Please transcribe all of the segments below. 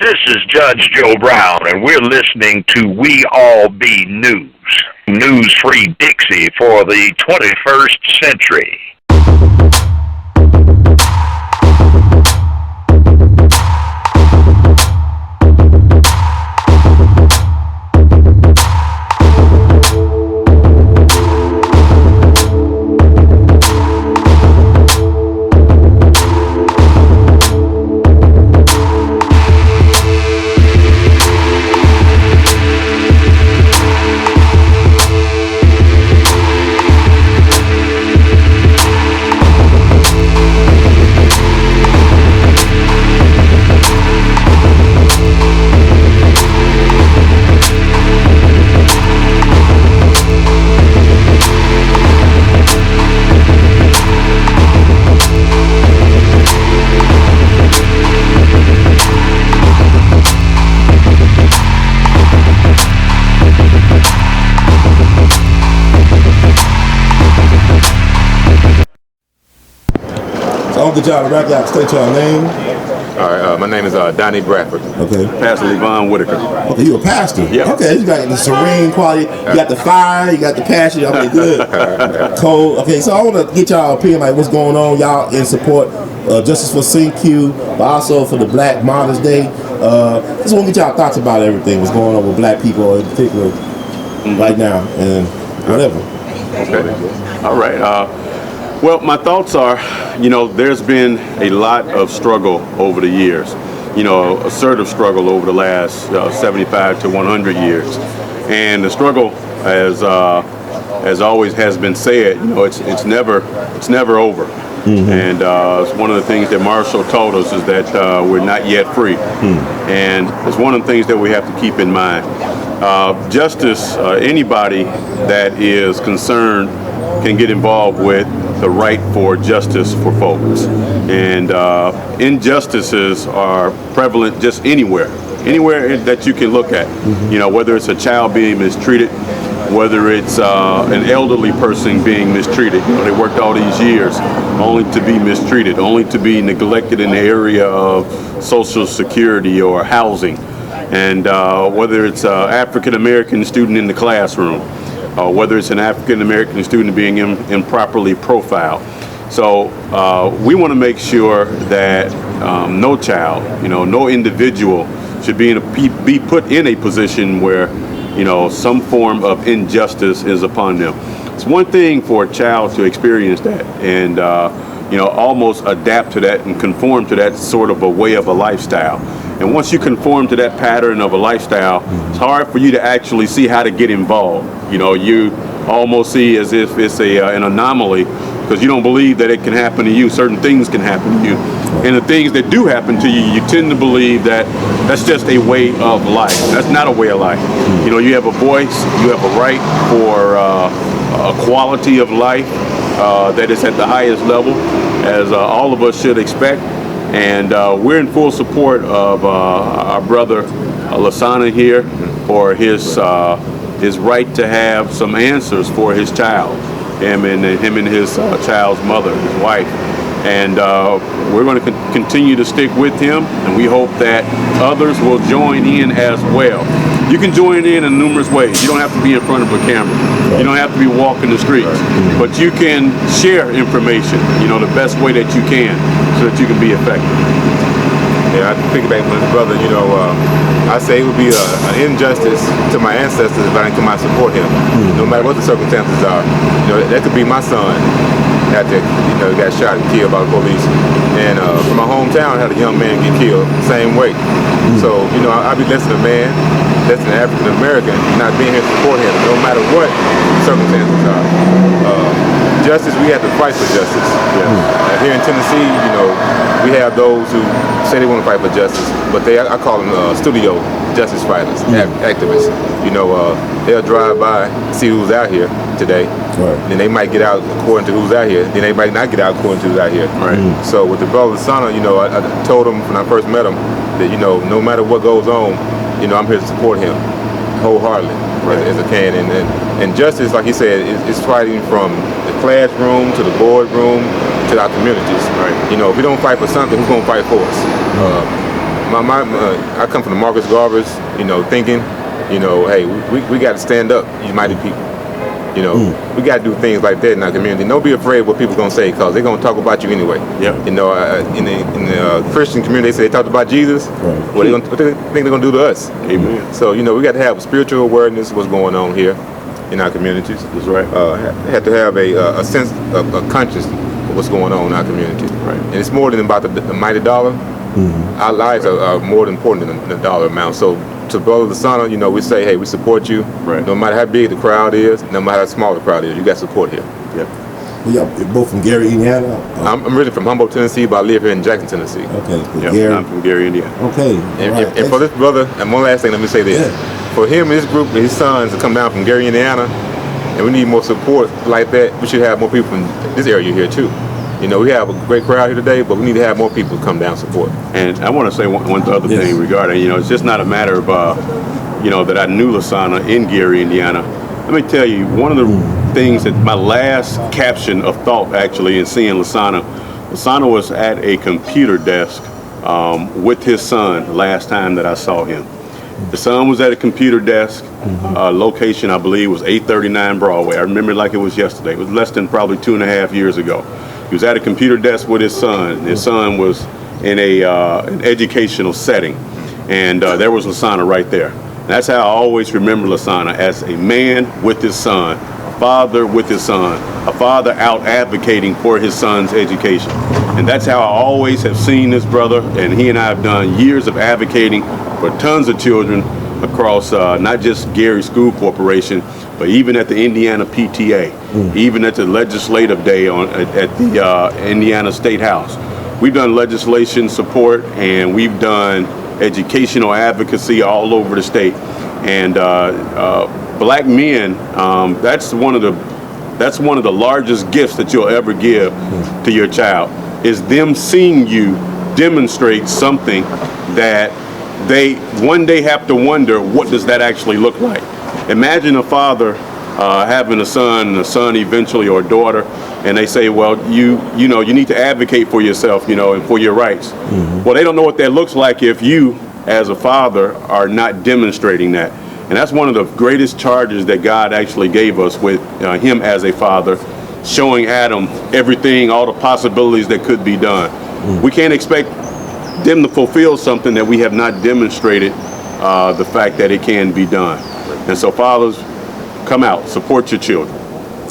This is Judge Joe Brown, and we're listening to We All Be News. News-free Dixie for the 21st century. On the job, rap y'all, state your name. All right, my name is Donnie Bradford. Okay. Pastor Levon Whitaker. Okay, you a pastor? Yeah. Okay, you got the serene quality, you got the fire, you got the passion. Okay, good. Cold. Okay, so I want to get y'all opinion, like what's going on, y'all in support Justice for Cinque-Q, but also for the Black Mother's Day. Just want to get y'all thoughts about everything, what's going on with black people in particular right now, and whatever. Okay. All right. Well, my thoughts are, there's been a lot of struggle over the years, assertive struggle over the last 75 to 100 years. And the struggle, as always has been said, it's never over. Mm-hmm. And it's one of the things that Marshall told us is that we're not yet free. Mm-hmm. And it's one of the things that we have to keep in mind. Justice, anybody that is concerned can get involved with the right for justice for folks. And injustices are prevalent just anywhere that you can look at. Mm-hmm. Whether it's a child being mistreated, whether it's an elderly person being mistreated. They worked all these years only to be mistreated, only to be neglected in the area of Social Security or housing. And whether it's an African-American student in the classroom, whether it's an African-American student being improperly profiled. So we want to make sure that no child, no individual should be put in a position where, some form of injustice is upon them. It's one thing for a child to experience that and, almost adapt to that and conform to that sort of a way of a lifestyle. And once you conform to that pattern of a lifestyle, it's hard for you to actually see how to get involved. You almost see as if it's an anomaly because you don't believe that it can happen to you. Certain things can happen to you. And the things that do happen to you, you tend to believe that that's just a way of life. That's not a way of life. You have a voice, you have a right for a quality of life that is at the highest level, as all of us should expect. And we're in full support of our brother Lasana here for his right to have some answers for his child, him and his child's mother, his wife. And we're going to continue to stick with him, and we hope that others will join in as well. You can join in numerous ways. You don't have to be in front of a camera. You don't have to be walking the streets. But you can share information, the best way that you can so that you can be effective. Yeah, I think back with my brother, I say it would be an injustice to my ancestors if I didn't come out and support him. No matter what the circumstances are. That could be my son after, got shot and killed by the police. And from my hometown, I had a young man get killed the same way. So, I'd be less than a man, less than an African American, not being here to support him, no matter what the circumstances are. Justice, we have to fight for justice. Here in Tennessee, we have those who say they want to fight for justice, but I call them studio justice fighters, activists. They'll drive by, see who's out here today, then they might get out according to who's out here, then they might not get out according to who's out here. So with the brother Sana, I told him when I first met him that, no matter what goes on, I'm here to support him wholeheartedly as I can. And justice, like he said, is fighting from the classroom to the boardroom to our communities. If we don't fight for something, who's going to fight for us? I come from the Marcus Garvey's, thinking, hey, we got to stand up, you mighty people. We got to do things like that in our community. Don't be afraid of what people going to say, because they're going to talk about you anyway. Yeah. In the Christian community, they say they talked about Jesus. Right. What they think they're going to do to us? Amen. So, we got to have spiritual awareness of what's going on here in our communities. That's right. Have to have a sense of conscience of what's going on in our community. Right. And it's more than about the mighty dollar. Mm-hmm. Our lives are more important than the dollar amount. So to Brother Lasana, we say, hey, we support you. Right. No matter how big the crowd is, no matter how small the crowd is, you got support here. Yeah. You're both from Gary, Indiana? I'm really from Humboldt, Tennessee, but I live here in Jackson, Tennessee. Okay. Yeah, Gary. I'm from Gary, Indiana. Okay. And for this brother, and one last thing, let me say this. Yeah. For him and his group and his sons to come down from Gary, Indiana, and we need more support like that, we should have more people from this area here too. We have a great crowd here today, but we need to have more people come down and support. And I want to say one other thing regarding, it's just not a matter of, that I knew Lasana in Gary, Indiana. Let me tell you, one of the things that my last caption of thought actually in seeing Lasana was at a computer desk with his son last time that I saw him. The son was at a computer desk. Location, I believe, was 839 Broadway. I remember it like it was yesterday. It was less than probably 2.5 years ago. He was at a computer desk with his son. His son was in an educational setting, and there was Lasana right there. And that's how I always remember Lasana, as a man with his son, a father with his son, a father out advocating for his son's education. And that's how I always have seen this brother, and he and I have done years of advocating for tons of children across not just Gary School Corporation, but even at the Indiana PTA, even at the legislative day at the Indiana State House. We've done legislation support, and we've done educational advocacy all over the state. And black men, that's one of the largest gifts that you'll ever give to your child, is them seeing you demonstrate something that they one day have to wonder, what does that actually look like? Imagine a father having a son eventually, or a daughter, and they say, well, you need to advocate for yourself, and for your rights. Well, they don't know what that looks like if you, as a father, are not demonstrating that. And that's one of the greatest charges that God actually gave us with him as a father, showing Adam everything, all the possibilities that could be done. We can't expect them to fulfill something that we have not demonstrated the fact that it can be done. And so fathers, come out, support your children.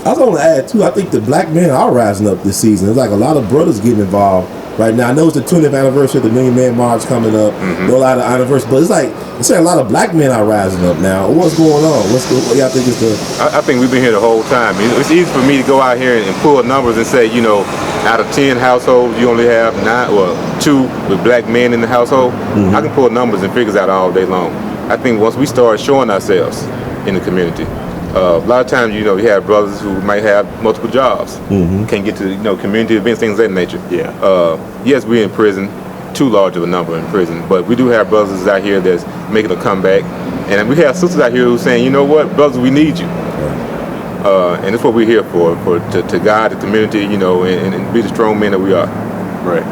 I was going to add too, I think the black men are rising up this season. There's like a lot of brothers getting involved right now. I know it's the 20th anniversary of the Million Man March coming up. Know a lot of anniversaries, but it's like a lot of black men are rising up now. What's going on? What y'all think is the? I think we've been here the whole time. It's easy for me to go out here and pull numbers and say, out of 10 households, you only have 2 with black men in the household. I can pull numbers and figures out all day long. I think once we start showing ourselves in the community, a lot of times, you have brothers who might have multiple jobs, can't get to, community events, things of that nature. Yeah. Yes, we're in prison, too large of a number in prison, but we do have brothers out here that's making a comeback, and we have sisters out here who are saying, you know what, brothers, we need you. And that's what we're here for to guide the community, and be the strong men that we are. Right.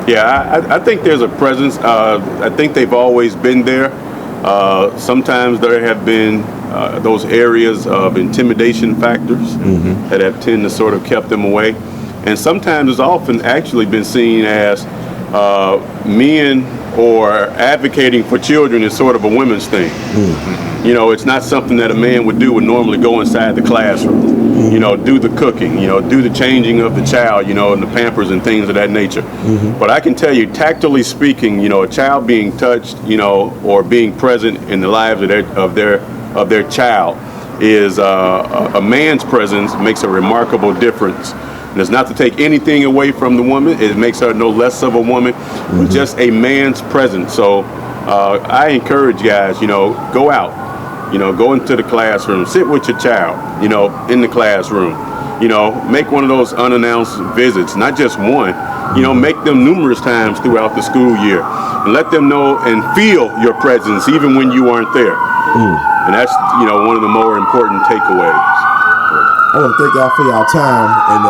Yeah, I think there's a presence. I think they've always been there. Sometimes there have been those areas of intimidation factors that have tended to sort of kept them away. And sometimes it's often actually been seen as men or advocating for children is sort of a women's thing. It's not something that a man would normally go inside the classroom, do the cooking, do the changing of the child, and the Pampers and things of that nature. But I can tell you, tactily speaking, a child being touched, or being present in the lives of their child is a man's presence makes a remarkable difference. And it's not to take anything away from the woman. It makes her no less of a woman, but just a man's presence. So I encourage guys, go out, go into the classroom, sit with your child, in the classroom, make one of those unannounced visits, not just one, make them numerous times throughout the school year, and let them know and feel your presence even when you aren't there. And that's, one of the more important takeaways. I want to thank y'all for y'all time, and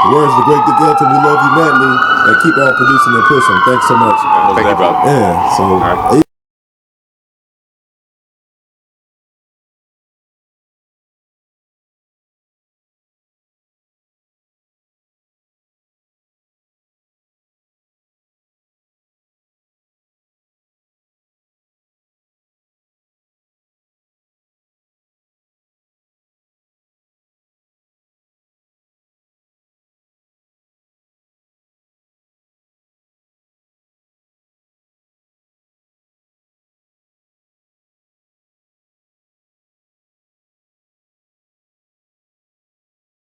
The words of the great Dick Elton, we love you madly, and keep on producing and pushing. Thanks so much. Thank you, brother. Yeah, so.